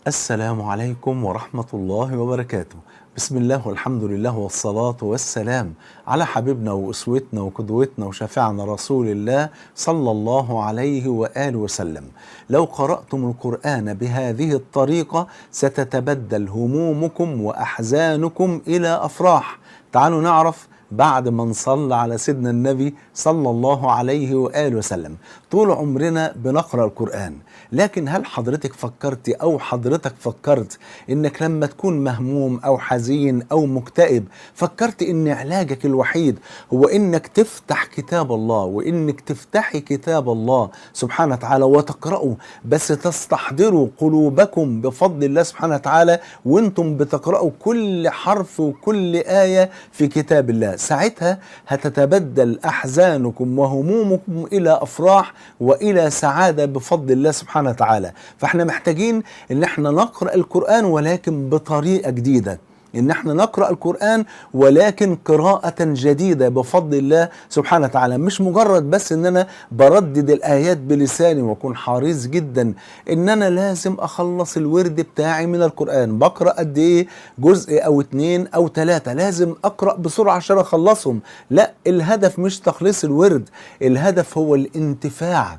السلام عليكم ورحمة الله وبركاته. بسم الله والحمد لله والصلاة والسلام على حبيبنا وأسوتنا وقدوتنا وشفيعنا رسول الله صلى الله عليه وآله وسلم. لو قرأتم القرآن بهذه الطريقة ستتبدل همومكم وأحزانكم إلى أفراح. تعالوا نعرف بعد ما نصلي على سيدنا النبي صلى الله عليه وآله وسلم. طول عمرنا بنقرأ القرآن، لكن هل حضرتك فكرت أو حضرتك فكرت إنك لما تكون مهموم أو حزين أو مكتئب فكرت إن علاجك الوحيد هو إنك تفتح كتاب الله وإنك تفتحي كتاب الله سبحانه وتعالى وتقرأه، بس تستحضروا قلوبكم بفضل الله سبحانه وتعالى وإنتم بتقرأوا كل حرف وكل آية في كتاب الله. ساعتها هتتبدل أحزانكم وهمومكم إلى أفراح وإلى سعادة بفضل الله سبحانه وتعالى. فاحنا محتاجين ان احنا نقرأ القرآن ولكن بطريقة جديدة، ان احنا نقرأ القرآن ولكن قراءة جديدة بفضل الله سبحانه وتعالى. مش مجرد بس ان انا بردد الآيات بلساني واكون حريص جدا ان انا لازم اخلص الورد بتاعي من القرآن. بقرأ قد ايه؟ جزء او 2 أو 3، لازم اقرأ بسرعة عشان اخلصهم. لا، الهدف مش تخليص الورد، الهدف هو الانتفاع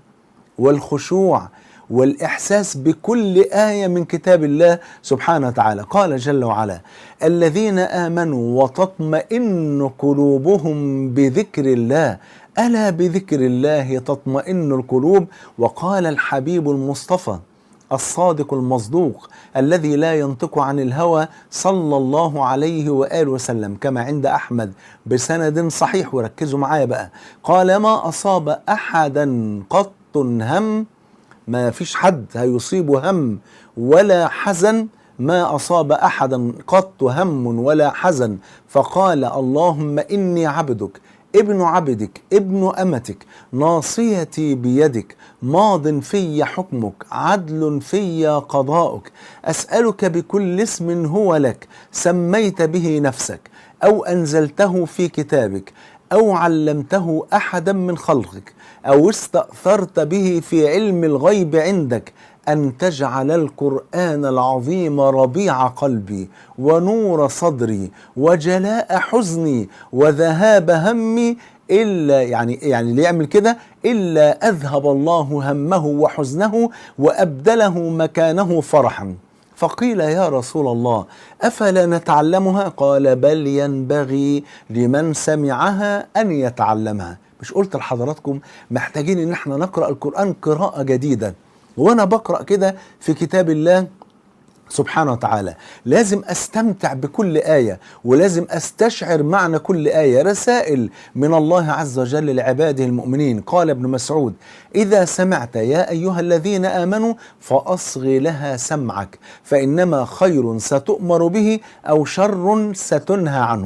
والخشوع والإحساس بكل آية من كتاب الله سبحانه وتعالى. قال جل وعلا: الذين آمنوا وتطمئن قلوبهم بذكر الله، ألا بذكر الله تطمئن القلوب. وقال الحبيب المصطفى الصادق المصدوق الذي لا ينطق عن الهوى صلى الله عليه وآله وسلم كما عند أحمد بسند صحيح، وركزوا معايا بقى، قال: ما أصاب أحدا قط هم، ما فيش حد هيصيبه هم ولا حزن، ما أصاب أحدا قط هم ولا حزن، فقال: اللهم إني عبدك ابن عبدك ابن أمتك ناصيتي بيدك ماض في حكمك عدل في قضاؤك، أسألك بكل اسم هو لك سميت به نفسك أو أنزلته في كتابك أو علمته أحدا من خلقك أو استأثرت به في علم الغيب عندك أن تجعل القرآن العظيم ربيع قلبي ونور صدري وجلاء حزني وذهاب همي، إلا يعني اللي يعمل كده إلا أذهب الله همه وحزنه وأبدله مكانه فرحا. فقيل: يا رسول الله أفلا نتعلمها؟ قال: بل ينبغي لمن سمعها أن يتعلمها. مش قلت لحضراتكم محتاجين ان احنا نقرأ القرآن قراءة جديدة؟ وانا بقرأ كده في كتاب الله سبحانه وتعالى لازم استمتع بكل آية ولازم استشعر معنى كل آية. رسائل من الله عز وجل لعباده المؤمنين. قال ابن مسعود: إذا سمعت يا أيها الذين آمنوا فأصغ لها سمعك، فإنما خير ستؤمر به أو شر ستنهى عنه.